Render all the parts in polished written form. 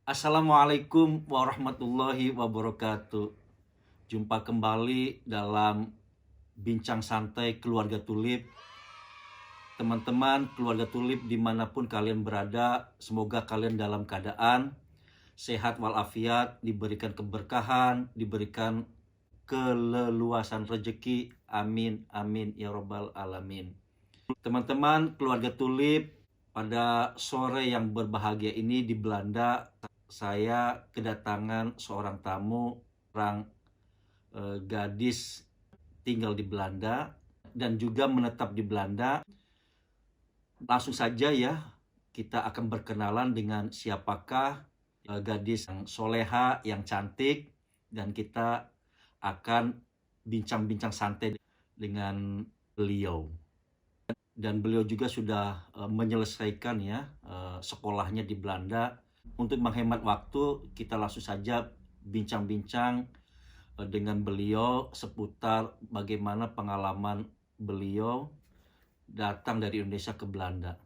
Assalamualaikum warahmatullahi wabarakatuh. Jumpa kembali dalam Bincang Santai Keluarga Tulip. Teman-teman keluarga Tulip dimanapun kalian berada, semoga kalian dalam keadaan sehat walafiat, diberikan keberkahan, diberikan keleluasan rezeki. Amin, amin, ya robbal alamin. Teman-teman keluarga Tulip, pada sore yang berbahagia ini di Belanda, saya kedatangan seorang tamu, orang gadis tinggal di Belanda dan juga menetap di Belanda. Langsung saja ya, kita akan berkenalan dengan siapakah gadis yang soleha, yang cantik, dan kita akan bincang-bincang santai dengan beliau. Dan beliau juga sudah menyelesaikan ya sekolahnya di Belanda. Untuk menghemat waktu, kita langsung saja bincang-bincang dengan beliau seputar bagaimana pengalaman beliau datang dari Indonesia ke Belanda.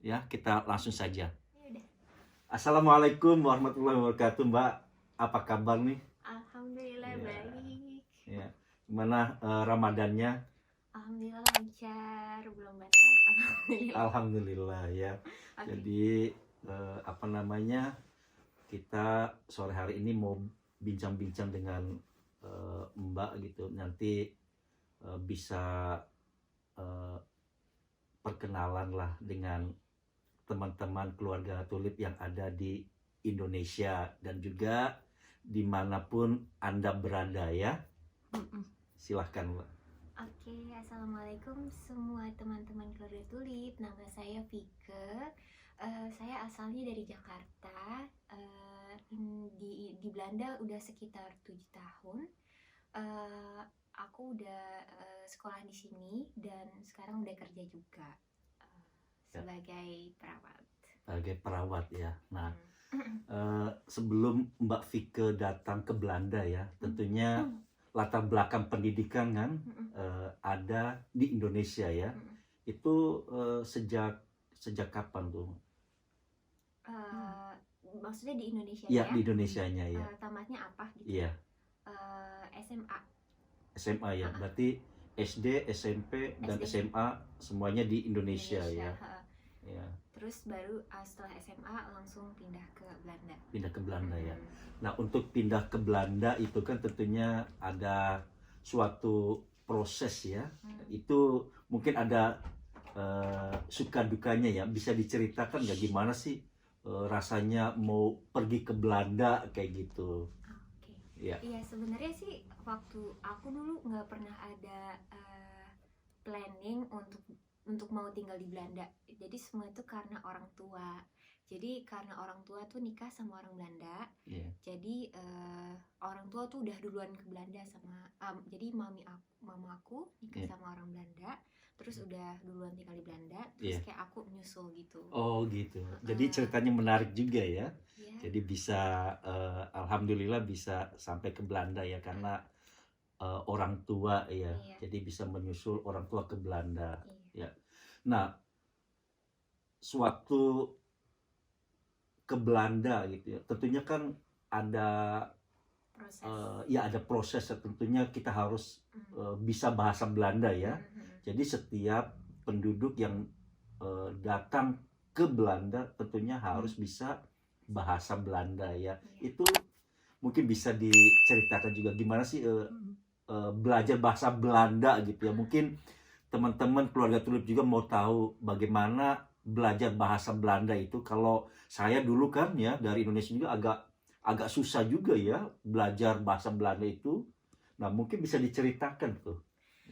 Ya, kita langsung saja. Assalamualaikum warahmatullahi wabarakatuh, Mbak. Apa kabar nih? Alhamdulillah Ya, baik. ya. Gimana Ramadannya? Alhamdulillah lancar, belum batal. Alhamdulillah. Alhamdulillah ya. Oke. Jadi apa namanya? Kita sore hari ini mau bincang-bincang dengan Mbak gitu. Nanti bisa eh, perkenalan lah dengan teman-teman keluarga Tulip yang ada di Indonesia dan juga dimanapun Anda berada ya. Silahkan Mbak. Oke, assalamualaikum semua teman-teman keluarga Tulip. Nama saya Vike. Saya asalnya dari Jakarta. Di Belanda udah sekitar 7 tahun. Aku udah sekolah di sini dan sekarang udah kerja juga sebagai perawat. Sebagai perawat ya. Nah, sebelum Mbak Vike datang ke Belanda ya, tentunya latar belakang pendidikan kan ada di Indonesia ya. Itu sejak kapan tuh? Maksudnya di Indonesia Ya, ya? di Indonesianya ya. Tamatnya apa gitu? Iya, SMA. SMA ya. Berarti SD, SMP dan SD. SMA semuanya di Indonesia ya. Ya, Terus baru setelah SMA langsung pindah ke Belanda. pindah ke Belanda ya. Nah, untuk pindah ke Belanda itu kan tentunya ada suatu proses ya. Itu mungkin ada suka dukanya ya. Bisa diceritakan nggak gimana sih rasanya mau pergi ke Belanda kayak gitu? Oke. Ya, Iya sebenarnya sih waktu aku dulu nggak pernah ada planning untuk mau tinggal di Belanda. Jadi semua itu karena orang tua. Jadi karena orang tua tuh nikah sama orang Belanda. iya. Jadi orang tua tuh udah duluan ke Belanda sama jadi mama aku nikah Iya. sama orang Belanda. Terus udah duluan tinggal di Belanda. Terus Iya. kayak aku nyusul gitu. Oh gitu. Jadi ceritanya menarik juga ya. Ya. Jadi bisa alhamdulillah bisa sampai ke Belanda ya karena orang tua ya. Iya. Jadi bisa menyusul orang tua ke Belanda. Iya. Ya. Nah, suatu ke Belanda gitu ya. Tentunya kan ada Proses. ya ada proses tentunya kita harus bisa bahasa Belanda ya. Jadi setiap penduduk yang datang ke Belanda tentunya harus bisa bahasa Belanda ya. Itu mungkin bisa diceritakan juga gimana sih belajar bahasa Belanda gitu ya. Mungkin teman-teman keluarga Tulip juga mau tahu bagaimana belajar bahasa Belanda itu. Kalau saya dulu kan ya dari Indonesia juga agak susah juga ya belajar bahasa Belanda itu. Nah, mungkin bisa diceritakan tuh.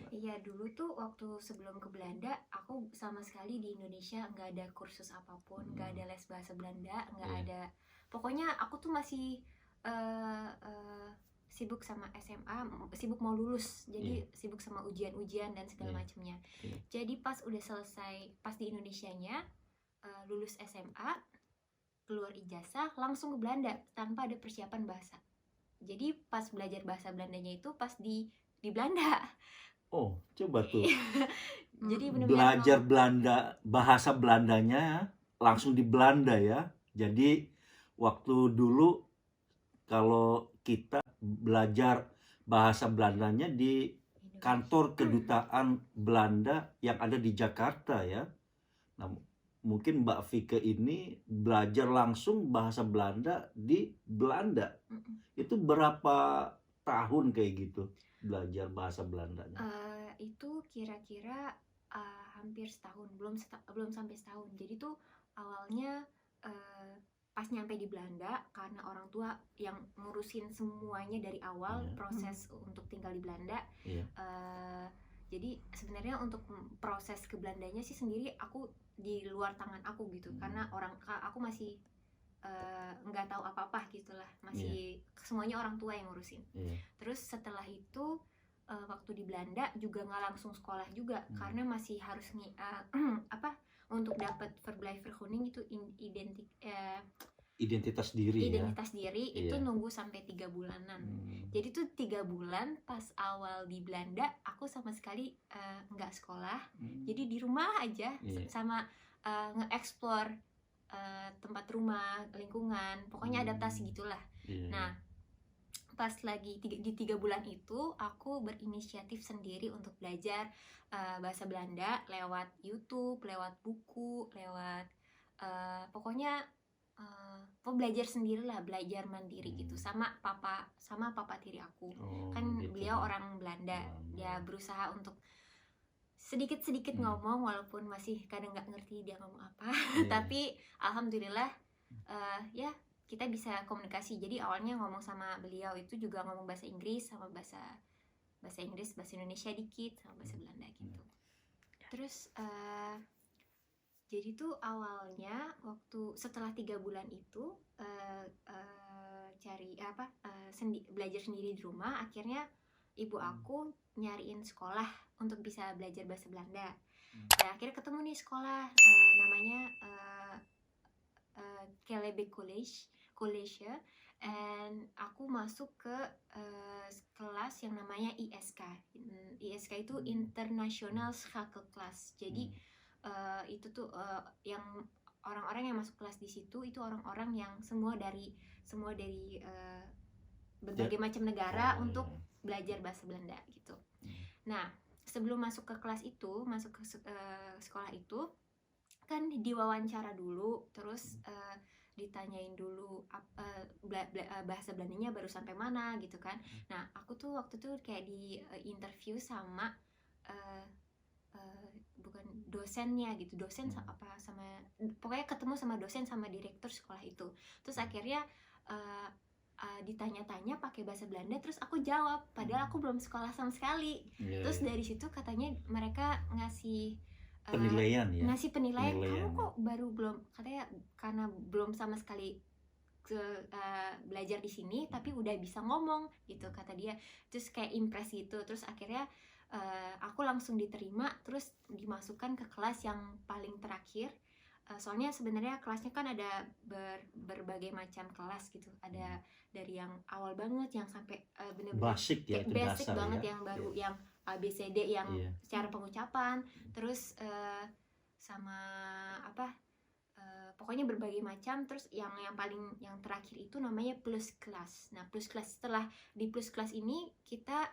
Iya dulu tuh waktu sebelum ke Belanda aku sama sekali di Indonesia nggak ada kursus apapun, nggak ada les bahasa Belanda, nggak Iya. ada. Pokoknya aku tuh masih sibuk sama SMA, sibuk mau lulus, jadi sibuk sama ujian-ujian dan segala macamnya. Jadi pas udah selesai, pas di Indonesianya lulus SMA, keluar ijazah langsung ke Belanda tanpa ada persiapan bahasa. Jadi pas belajar bahasa Belandanya itu pas di Belanda. Oh, coba tuh. Jadi benar-benar Belajar Belanda, bahasa Belandanya langsung di Belanda ya. Jadi waktu dulu kalau kita belajar bahasa Belandanya di kantor kedutaan Belanda yang ada di Jakarta ya. Nah, mungkin Mbak Vike ini belajar langsung bahasa Belanda di Belanda. Itu berapa tahun kayak gitu belajar bahasa Belandanya? Itu kira-kira hampir setahun, belum sampai setahun. Jadi tuh awalnya pas nyampe di Belanda, karena orang tua yang ngurusin semuanya dari awal, proses untuk tinggal di Belanda. Jadi sebenarnya untuk proses ke Belandanya sih sendiri aku di luar tangan aku gitu, karena aku masih nggak tahu apa-apa gitulah, masih semuanya orang tua yang ngurusin. Terus setelah itu waktu di Belanda juga nggak langsung sekolah juga, karena masih harus untuk dapat verblijfvergunning itu identitas diri itu nunggu sampai 3 bulanan. Jadi tuh 3 bulan pas awal di Belanda aku sama sekali nggak sekolah, jadi di rumah aja sama nge-explore tempat rumah, lingkungan, pokoknya adaptasi gitulah. Nah, pas lagi di 3 bulan itu aku berinisiatif sendiri untuk belajar bahasa Belanda lewat YouTube, lewat buku, lewat pokoknya belajar sendirilah, belajar mandiri gitu, sama papa tiri aku. Kan gitu. Beliau orang Belanda, dia berusaha untuk sedikit ngomong, walaupun masih kadang nggak ngerti dia ngomong apa. Tapi alhamdulillah ya kita bisa komunikasi. Jadi awalnya ngomong sama beliau itu juga ngomong bahasa Inggris sama bahasa Inggris, bahasa Indonesia dikit, sama bahasa Belanda gitu. Terus jadi tuh awalnya waktu setelah 3 bulan itu belajar sendiri di rumah, akhirnya ibu aku nyariin sekolah untuk bisa belajar bahasa Belanda. Nah, akhirnya ketemu nih sekolah namanya Kelebe College ya. And aku masuk ke kelas yang namanya ISK. ISK itu International Schakelklas. Jadi itu tuh yang orang-orang yang masuk kelas di situ itu orang-orang yang semua dari berbagai macam negara untuk belajar bahasa Belanda gitu. Nah, sebelum masuk ke kelas itu, masuk ke sekolah itu kan diwawancara dulu, terus ditanyain dulu bahasa Belandanya baru sampai mana gitu kan. Nah, aku tuh waktu itu kayak di interview sama bukan dosennya gitu, sama pokoknya ketemu sama dosen sama direktur sekolah itu. Terus akhirnya ditanya-tanya pakai bahasa Belanda, terus aku jawab padahal aku belum sekolah sama sekali. Terus dari situ katanya mereka ngasih penilaian, kamu kok baru belum, katanya karena belum sama sekali belajar di sini tapi udah bisa ngomong gitu kata dia. Terus kayak impress gitu. Terus akhirnya aku langsung diterima, terus dimasukkan ke kelas yang paling terakhir. Soalnya sebenarnya kelasnya kan ada berbagai macam kelas gitu. Ada dari yang awal banget yang sampai bener-bener basic banget ya. Yang baru yang ABCD yang secara pengucapan, terus sama pokoknya berbagai macam. Terus yang terakhir itu namanya plus kelas. Nah, plus kelas, setelah di plus kelas ini kita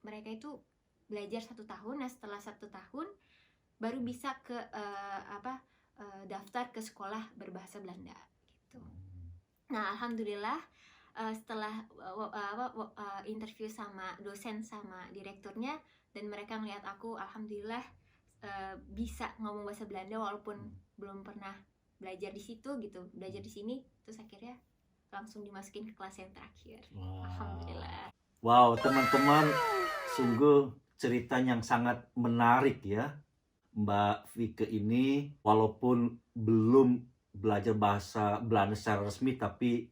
mereka itu belajar 1 tahun. Nah, setelah 1 tahun baru bisa ke daftar ke sekolah berbahasa Belanda gitu. Nah, alhamdulillah setelah interview sama dosen sama direkturnya dan mereka ngeliat aku, alhamdulillah bisa ngomong bahasa Belanda walaupun belum pernah belajar di situ gitu, belajar di sini. Terus akhirnya langsung dimasukin ke kelas yang terakhir. Alhamdulillah. Wow, teman-teman, sungguh cerita yang sangat menarik ya. Mbak Vike ini walaupun belum belajar bahasa Belanda secara resmi, tapi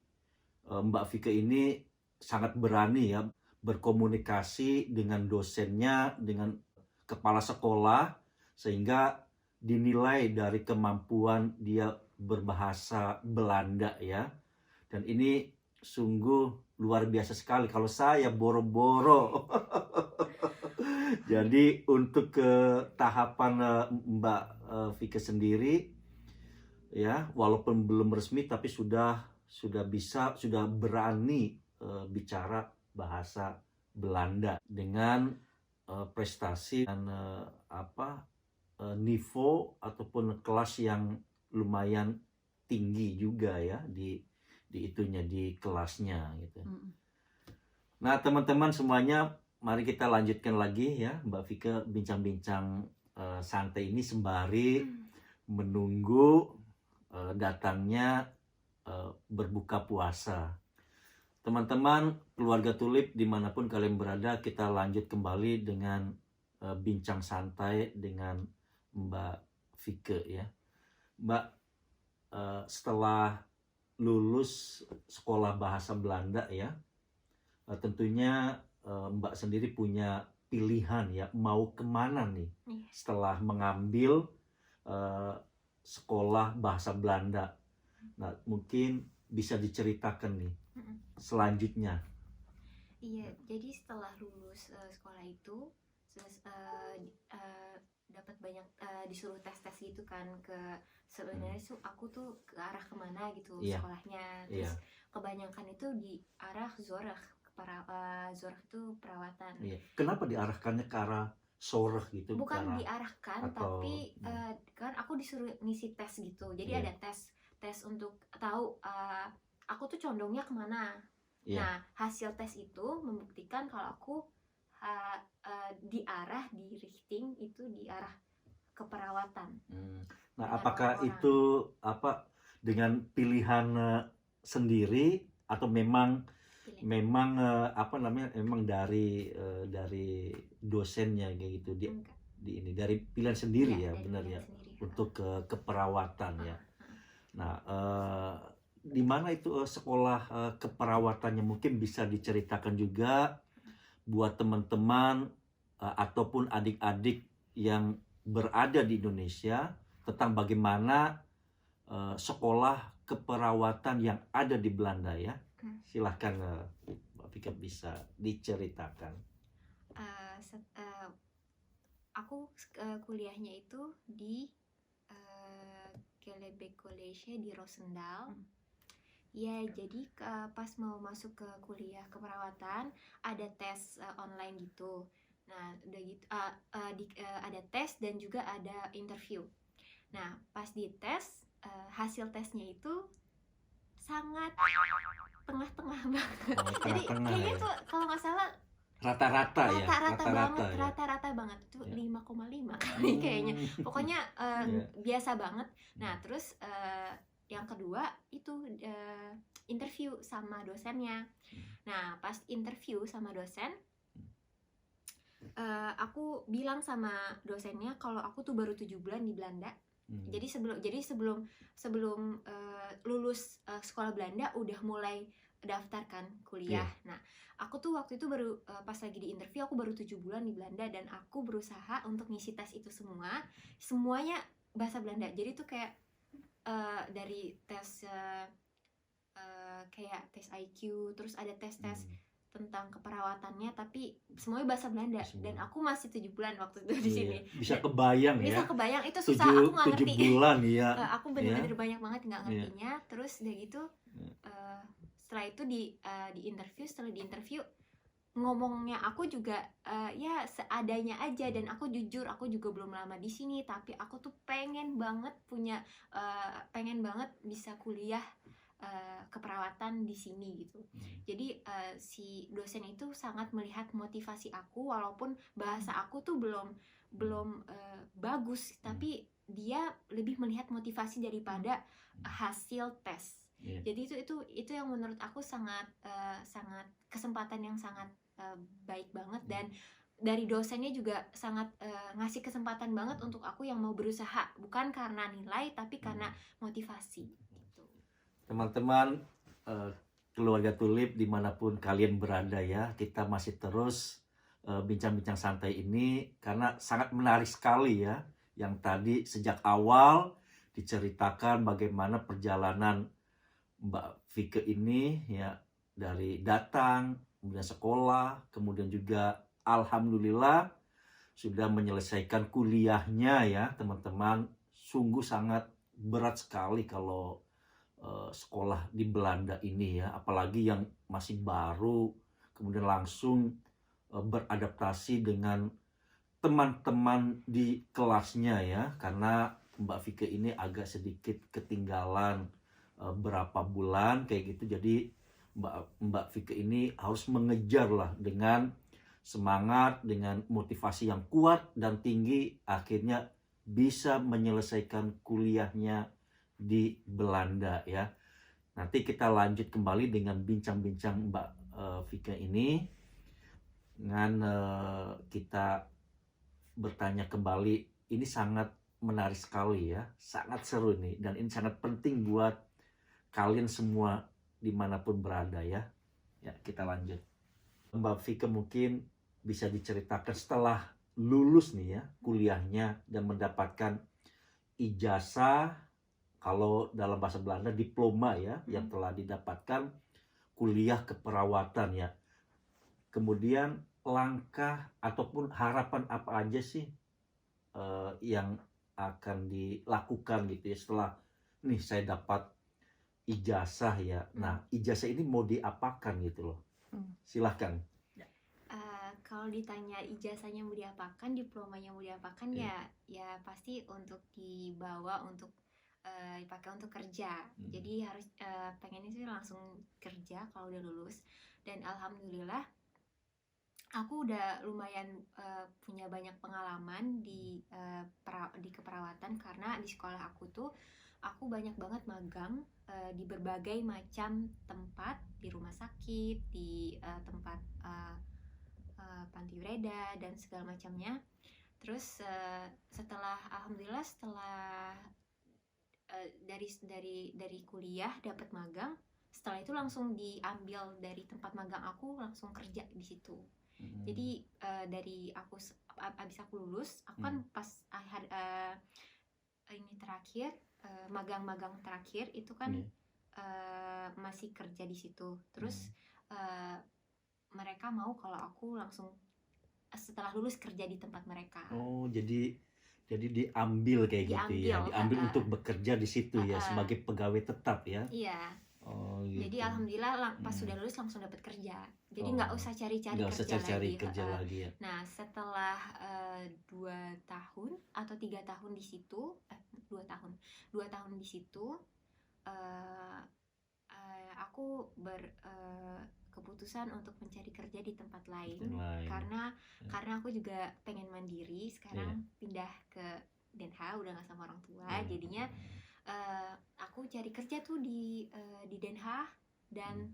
Mbak Vike ini sangat berani ya berkomunikasi dengan dosennya, dengan kepala sekolah, sehingga dinilai dari kemampuan dia berbahasa Belanda ya. Dan ini sungguh luar biasa sekali. Kalau saya boro-boro. Jadi untuk ke tahapan Mbak Vike sendiri, ya, walaupun belum resmi tapi sudah berani bicara bahasa Belanda dengan prestasi dan niveau ataupun kelas yang lumayan tinggi juga ya di kelasnya gitu. Nah, teman-teman semuanya, mari kita lanjutkan lagi ya, Mbak Vika, bincang-bincang santai ini sembari menunggu datangnya berbuka puasa. Teman-teman, keluarga Tulip dimanapun kalian berada, kita lanjut kembali dengan bincang santai dengan Mbak Vika ya. Mbak, setelah lulus sekolah bahasa Belanda ya, tentunya Mbak sendiri punya pilihan ya, mau kemana nih setelah mengambil sekolah bahasa Belanda. Nah, mungkin bisa diceritakan nih selanjutnya. Iya, jadi setelah lulus sekolah itu dapat banyak disuruh tes gitu kan, ke sebenarnya aku tuh ke arah kemana gitu sekolahnya. Terus kebanyakan itu di arah Zorg, Zorg itu perawatan. Kenapa diarahkannya ke arah Zorg gitu? Bukan diarahkan, tapi kan aku disuruh ngisi tes gitu. Jadi ada tes untuk tahu aku tuh condongnya kemana. Nah, hasil tes itu membuktikan kalau aku di richting itu di arah keperawatan. Nah, apakah itu dengan pilihan sendiri atau memang memang dari dosennya kayak gitu di ini, dari pilihan sendiri ya benar ya untuk keperawatan ya. Nah, di mana itu sekolah keperawatannya, mungkin bisa diceritakan juga buat teman-teman ataupun adik-adik yang berada di Indonesia tentang bagaimana sekolah keperawatan yang ada di Belanda ya. Silahkan Mbak Vika bisa diceritakan. Aku kuliahnya itu di Gelebek College di Roosendaal. Ya, jadi pas mau masuk ke kuliah keperawatan ada tes online gitu. Nah, udah gitu ada tes dan juga ada interview. Nah, pas di tes hasil tesnya itu sangat tengah-tengah banget. Jadi kayaknya tuh kalau nggak salah rata-rata banget itu 5,5 kali kayaknya. Pokoknya biasa banget. Nah, terus yang kedua itu interview sama dosennya. Nah, pas interview sama dosen, aku bilang sama dosennya kalau aku tuh baru 7 bulan di Belanda. Jadi sebelum lulus sekolah Belanda udah mulai daftarkan kuliah. Nah, aku tuh waktu itu baru pas lagi di interview aku baru 7 bulan di Belanda dan aku berusaha untuk ngisi tes itu semuanya bahasa Belanda. Jadi tuh kayak dari tes kayak tes IQ, terus ada tes-tes tentang keperawatannya, tapi semuanya bahasa Belanda. Dan aku masih 7 bulan waktu itu di sini. Bisa kebayang ya. Bisa kebayang, itu susah, aku nggak ngerti. 7 bulan ya. Aku bener-bener banyak banget nggak ngertinya. Terus udah gitu, setelah itu setelah di interview ngomongnya aku juga ya seadanya aja, dan aku jujur aku juga belum lama di sini, tapi aku tuh pengen banget bisa kuliah keperawatan di sini gitu. Jadi si dosen itu sangat melihat motivasi aku, walaupun bahasa aku tuh belum bagus, tapi dia lebih melihat motivasi daripada hasil tes. Jadi itu yang menurut aku sangat kesempatan yang sangat baik banget, dan dari dosennya juga sangat ngasih kesempatan banget untuk aku yang mau berusaha, bukan karena nilai tapi karena motivasi gitu. Teman-teman keluarga Tulip dimanapun kalian berada ya, kita masih terus bincang-bincang santai ini karena sangat menarik sekali ya, yang tadi sejak awal diceritakan bagaimana perjalanan Mbak Vika ini ya, dari datang, kemudian sekolah, kemudian juga alhamdulillah sudah menyelesaikan kuliahnya ya teman-teman. Sungguh sangat berat sekali kalau sekolah di Belanda ini ya, apalagi yang masih baru, kemudian langsung beradaptasi dengan teman-teman di kelasnya ya, karena Mbak Vika ini agak sedikit ketinggalan berapa bulan kayak gitu. Jadi Mbak Vika ini harus mengejar lah dengan semangat, dengan motivasi yang kuat dan tinggi, akhirnya bisa menyelesaikan kuliahnya di Belanda ya. Nanti kita lanjut kembali dengan bincang-bincang Mbak Vika ini, dengan kita bertanya kembali. Ini sangat menarik sekali ya, sangat seru nih, dan ini sangat penting buat kalian semua dimanapun berada ya. Ya, kita lanjut. Mbak Vika mungkin bisa diceritakan setelah lulus nih ya kuliahnya dan mendapatkan ijazah, kalau dalam bahasa Belanda diploma ya, yang telah didapatkan kuliah keperawatan ya. Kemudian langkah ataupun harapan apa aja sih yang akan dilakukan gitu ya setelah nih saya dapat ijazah ya. Nah, ijazah ini mau diapakan gitu loh. Silahkan. Kalau ditanya ijazahnya mau diapakan, diplomanya mau diapakan, ya pasti untuk dibawa untuk dipakai untuk kerja. Jadi harus pengennya sih langsung kerja kalau udah lulus. Dan alhamdulillah aku udah lumayan punya banyak pengalaman di keperawatan, karena di sekolah aku tuh aku banyak banget magang di berbagai macam tempat, di rumah sakit, di tempat panti breda dan segala macamnya. Terus alhamdulillah setelah dari kuliah dapat magang, setelah itu langsung diambil dari tempat magang aku, langsung kerja di situ. Jadi dari abis aku lulus, aku kan pas ini terakhir magang-magang terakhir itu kan masih kerja di situ. Terus mereka mau kalau aku langsung setelah lulus kerja di tempat mereka. Oh, jadi diambil kayak gitu ya, diambil untuk bekerja di situ ya sebagai pegawai tetap ya. Iya. Oh, gitu. Jadi alhamdulillah pas sudah lulus langsung dapat kerja. Jadi nggak usah cari-cari kerja lagi. Ya. Nah, setelah 2 tahun atau 3 tahun di situ, 2 tahun di situ, aku keputusan untuk mencari kerja di tempat lain. Karena aku juga pengen mandiri sekarang, pindah ke Den Haag, udah nggak sama orang tua. Jadinya aku cari kerja tuh di Den Haag, dan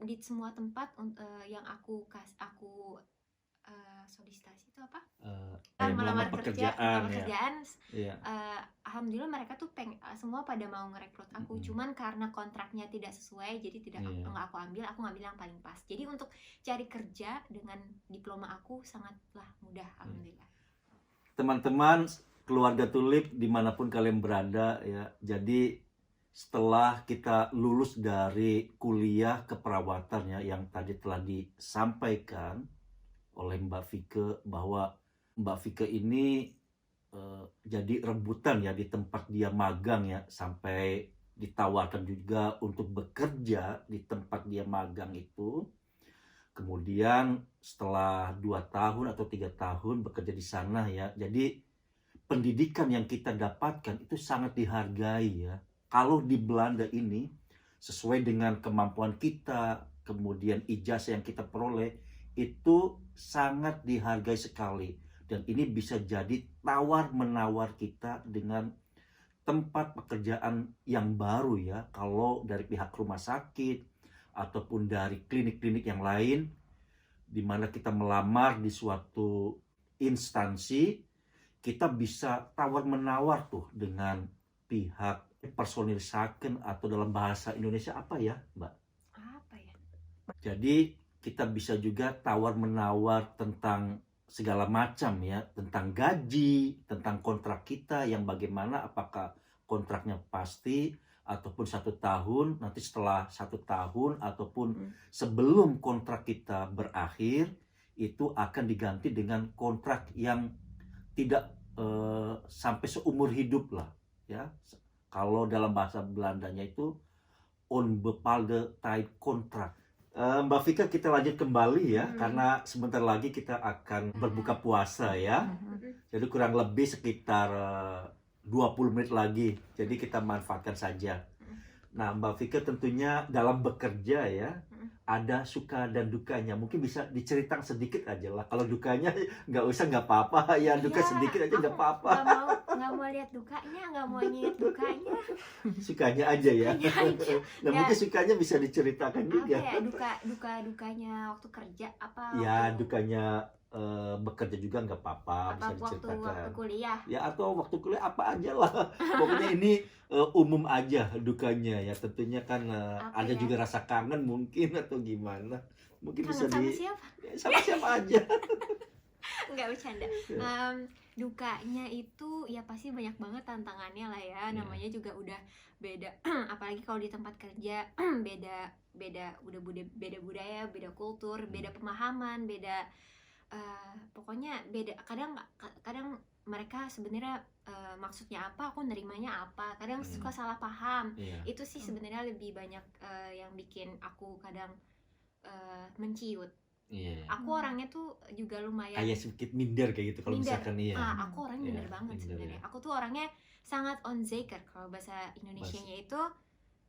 di semua tempat yang aku solicitasi itu apa? Melamar pekerjaan. Alhamdulillah mereka tuh semua pada mau ngerekrut aku. Cuman karena kontraknya tidak sesuai, jadi nggak aku ambil yang paling pas. Jadi untuk cari kerja dengan diploma aku sangatlah mudah, alhamdulillah. Teman-teman keluarga Tulip dimanapun kalian berada ya, jadi setelah kita lulus dari kuliah keperawatan ya, yang tadi telah disampaikan oleh Mbak Vika, bahwa Mbak Vika ini jadi rebutan ya di tempat dia magang ya, sampai ditawarkan juga untuk bekerja di tempat dia magang itu. Kemudian setelah 2 tahun atau 3 tahun bekerja di sana ya, jadi pendidikan yang kita dapatkan itu sangat dihargai ya. Kalau di Belanda ini sesuai dengan kemampuan kita, kemudian ijazah yang kita peroleh itu sangat dihargai sekali. Dan ini bisa jadi tawar-menawar kita dengan tempat pekerjaan yang baru ya. Kalau dari pihak rumah sakit ataupun dari klinik-klinik yang lain, di mana kita melamar di suatu instansi, kita bisa tawar-menawar tuh dengan pihak personil saken, atau dalam bahasa Indonesia apa ya, Mbak? Apa ya? Jadi kita bisa juga tawar-menawar tentang segala macam ya, tentang gaji, tentang kontrak kita yang bagaimana, apakah kontraknya pasti ataupun 1 tahun, nanti setelah 1 tahun ataupun sebelum kontrak kita berakhir itu akan diganti dengan kontrak yang tidak sampai seumur hidup lah ya. Kalau dalam bahasa Belandanya itu onbepaalde tijd kontrak. Mbak Vika, kita lanjut kembali ya, karena sebentar lagi kita akan berbuka puasa ya. Jadi kurang lebih sekitar 20 menit lagi. Jadi kita manfaatkan saja. Nah, Mbak Vika tentunya dalam bekerja ya, ada suka dan dukanya. Mungkin bisa diceritakan sedikit aja lah. Kalau dukanya nggak usah, nggak apa-apa. Ya, duka sedikit aja nggak apa-apa. Nggak mau lihat dukanya, nggak mau nyet dukanya. Sukanya aja ya. Sukanya aja. Nah, mungkin sukanya bisa diceritakan juga. Apa ya, dukanya waktu kerja apa? Ya, dukanya bekerja juga nggak apa-apa, bisa diceritakan. Waktu kuliah. Ya, atau waktu kuliah apa aja lah. Pokoknya ini umum aja dukanya ya. Tentunya kan ada ya? juga rasa kangen mungkin atau gimana. Mungkin Kangen bisa sama siapa? sama siapa aja. Nggak bercanda. Dukanya itu ya pasti banyak banget tantangannya lah ya. Namanya juga udah beda. Apalagi kalau di tempat kerja beda budaya, beda kultur, beda pemahaman, beda pokoknya beda. Kadang mereka sebenarnya maksudnya apa, aku nerimanya apa. Kadang suka salah paham. Itu sih sebenarnya lebih banyak yang bikin aku kadang menciut. Aku orangnya tuh juga lumayan kayak sedikit minder kayak gitu kalau misalkan aku orangnya minder banget sebenarnya. Aku tuh orangnya sangat onzeker, kalau bahasa Indonesianya itu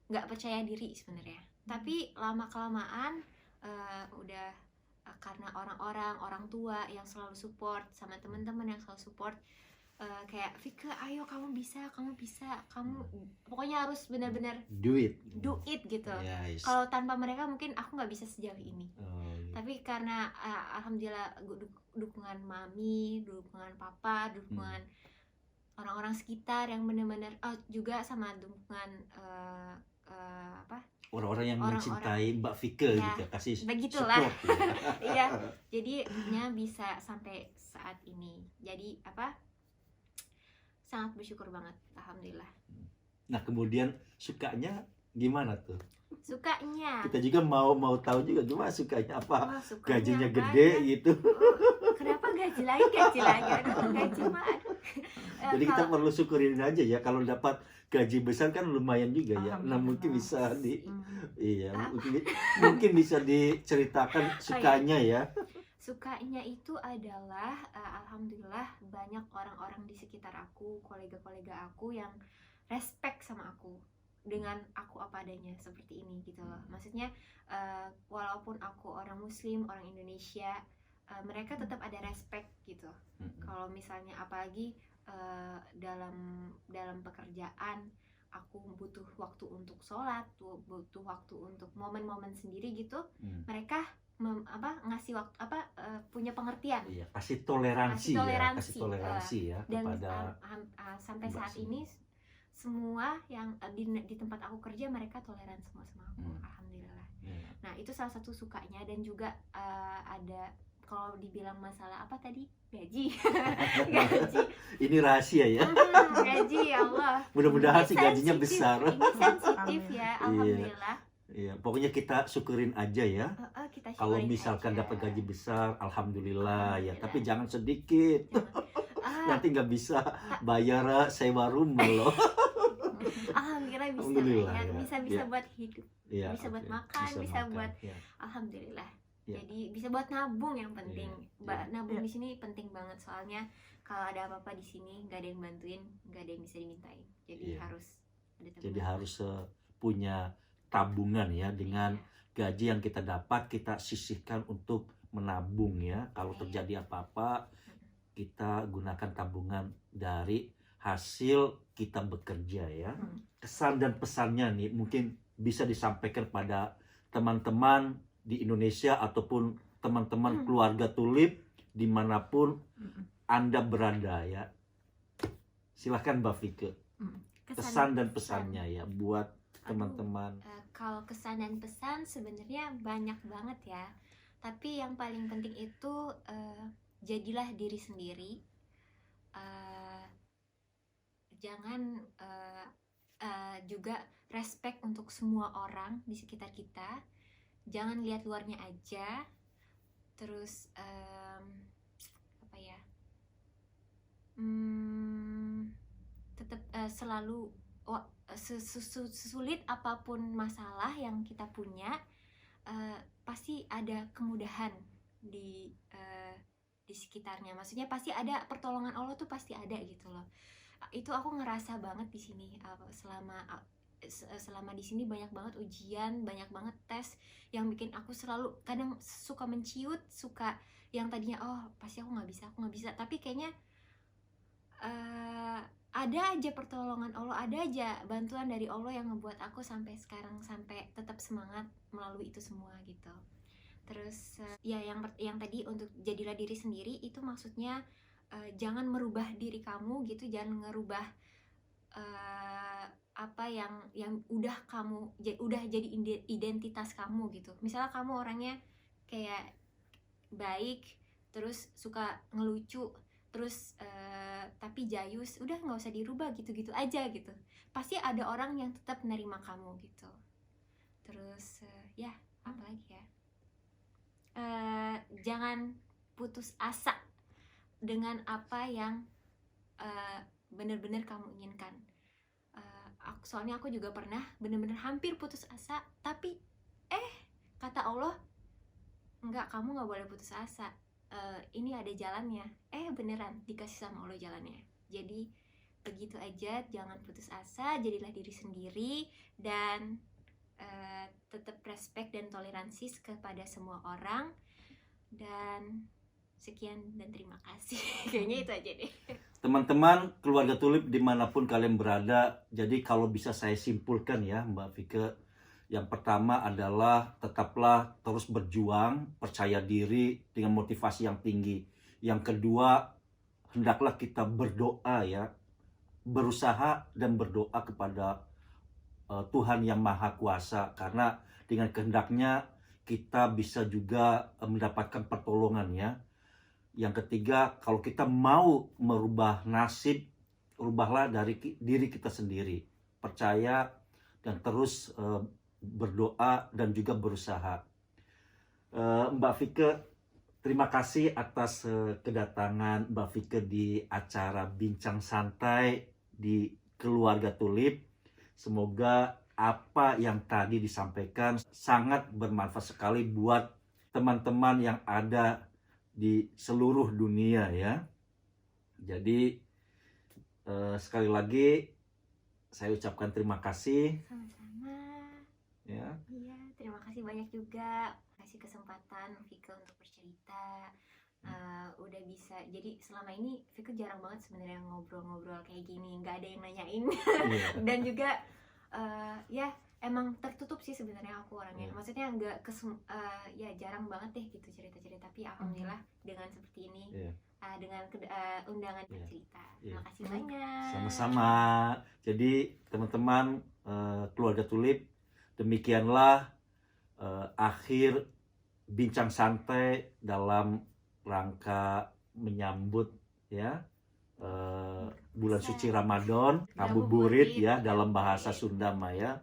nggak percaya diri sebenarnya. Tapi lama kelamaan udah karena orang tua yang selalu support, sama teman-teman yang selalu support, kayak Vika, ayo kamu bisa, kamu pokoknya harus benar-benar do it gitu. Kalau tanpa mereka mungkin aku nggak bisa sejauh ini. Tapi karena alhamdulillah dukungan mami, dukungan papa, dukungan orang-orang sekitar yang benar-benar juga sama dukungan orang-orang yang mencintai Mbak Vika gitu, kasih begitulah. support Iya, jadinya bisa sampai saat ini. Jadi sangat bersyukur banget, alhamdulillah. Nah, kemudian sukanya gimana tuh? Sukanya kita juga mau tahu juga gimana sukanya, apa gajinya banyak. Gede gitu. Kenapa gaji lagi aduh, gaji mah jadi kita perlu syukurin aja ya, kalau dapat gaji besar kan lumayan juga ya. Nah, mungkin bisa mungkin bisa diceritakan sukanya ya. Sukanya itu adalah alhamdulillah banyak orang-orang di sekitar aku, kolega-kolega aku yang respect sama aku dengan aku apa adanya seperti ini gitu loh. Maksudnya walaupun aku orang Muslim, orang Indonesia, mereka tetap ada respect gitu. Kalau misalnya apalagi dalam pekerjaan aku butuh waktu untuk sholat, butuh waktu untuk momen-momen sendiri gitu, mereka ngasih waktu punya pengertian, kasih toleransi ya dan kepada sampai saat ini semua yang di tempat aku kerja mereka toleran semua sama aku, alhamdulillah. Nah, itu salah satu sukanya. Dan juga ada, kalau dibilang masalah apa tadi, gaji. Ini rahasia ya. Gaji, ya Allah, mudah-mudahan sih gajinya besar. Ini sensitif ya, alhamdulillah. Iya, pokoknya kita syukurin aja ya. Kalau misalkan dapat gaji besar, alhamdulillah ya. Tapi jangan sedikit. Nanti nggak bisa bayar sewa rumah loh. Alhamdulillah bisa buat hidup, bisa buat makan, bisa buat alhamdulillah. Jadi bisa buat nabung, yang penting. Nabung di sini penting banget, soalnya kalau ada apa-apa di sini nggak ada yang bantuin, nggak ada yang bisa dimintain. Jadi harus ada tabungan. Jadi harus punya tabungan ya, dengan gaji yang kita dapat kita sisihkan untuk menabung ya. Kalau terjadi apa-apa kita gunakan tabungan dari hasil kita bekerja ya. Kesan dan pesannya nih mungkin bisa disampaikan pada teman-teman di Indonesia ataupun teman-teman keluarga Tulip dimanapun Anda berada ya. Silahkan Mbak Vika, kesan dan pesannya ya buat teman-teman. Kalau kesan dan pesan sebenarnya banyak banget ya, tapi yang paling penting itu jadilah diri sendiri. Jangan juga respect untuk semua orang di sekitar kita. Jangan lihat luarnya aja. Terus tetap selalu sesulit apapun masalah yang kita punya, pasti ada kemudahan di sekitarnya. Maksudnya pasti ada pertolongan Allah tuh, pasti ada gitu loh. Itu aku ngerasa banget di sini, selama di sini banyak banget ujian, banyak banget tes yang bikin aku selalu kadang suka menciut, suka yang tadinya pasti aku nggak bisa, tapi kayaknya ada aja pertolongan Allah, ada aja bantuan dari Allah yang ngebuat aku sampai sekarang, sampai tetap semangat melalui itu semua gitu. Terus ya yang tadi untuk jadilah diri sendiri itu maksudnya jangan merubah diri kamu gitu, jangan ngerubah apa yang udah jadi identitas kamu gitu. Misalnya kamu orangnya kayak baik, terus suka ngelucu, terus tapi jayus, udah nggak usah dirubah, gitu-gitu aja gitu. Pasti ada orang yang tetap menerima kamu gitu. Terus ya apa lagi ya, jangan putus asa dengan apa yang benar-benar kamu inginkan. Soalnya aku juga pernah benar-benar hampir putus asa, tapi kata Allah, enggak, kamu nggak boleh putus asa, ini ada jalannya. Beneran dikasih sama Allah jalannya. Jadi begitu aja, jangan putus asa, jadilah diri sendiri, dan tetap respect dan toleransi kepada semua orang. Dan sekian dan terima kasih. Kayaknya itu aja deh. Teman-teman keluarga Tulip dimanapun kalian berada, jadi kalau bisa saya simpulkan ya Mbak Vike, yang pertama adalah tetaplah terus berjuang, percaya diri dengan motivasi yang tinggi. Yang kedua, hendaklah kita berdoa ya, berusaha dan berdoa kepada Tuhan yang Maha Kuasa, karena dengan kehendaknya kita bisa juga mendapatkan pertolongan ya. Yang ketiga, kalau kita mau merubah nasib, rubahlah dari diri kita sendiri. Percaya dan terus berdoa dan juga berusaha. Mbak Vike, terima kasih atas kedatangan Mbak Vike di acara Bincang Santai di Keluarga Tulip. Semoga apa yang tadi disampaikan sangat bermanfaat sekali buat teman-teman yang ada di seluruh dunia ya. Jadi sekali lagi saya ucapkan terima kasih. Sama-sama. Ya. Iya, terima kasih banyak juga kasih kesempatan Vike untuk bercerita. Udah bisa, jadi selama ini Vike jarang banget sebenarnya ngobrol-ngobrol kayak gini, nggak ada yang nanyain. Dan juga ya emang tertutup sih sebenarnya aku orangnya. Maksudnya nggak ya jarang banget deh gitu cerita-cerita, tapi alhamdulillah dengan seperti ini, dengan undangan bercerita. Terima kasih banyak. Sama-sama. Jadi teman-teman Keluarga Tulip, demikianlah akhir Bincang Santai dalam rangka menyambut ya bulan suci Ramadan, ngabuburit ya dalam bahasa Sunda Maya,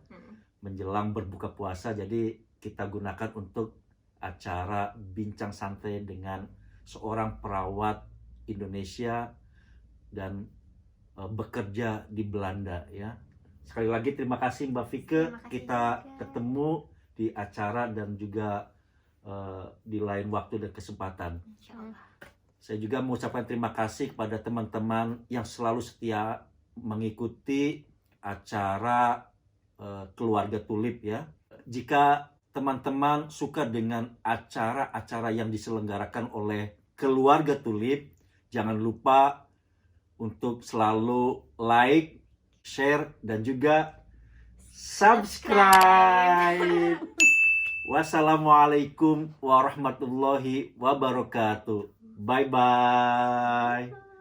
menjelang berbuka puasa. Jadi kita gunakan untuk acara Bincang Santai dengan seorang perawat Indonesia dan bekerja di Belanda ya. Sekali lagi terima kasih Mbak Vike. Kita ketemu di acara dan juga di lain waktu dan kesempatan. Saya juga mengucapkan terima kasih kepada teman-teman yang selalu setia mengikuti acara Keluarga Tulip ya. Jika teman-teman suka dengan acara-acara yang diselenggarakan oleh Keluarga Tulip, jangan lupa untuk selalu like, share, dan juga subscribe. Wassalamualaikum warahmatullahi wabarakatuh. Bye-bye.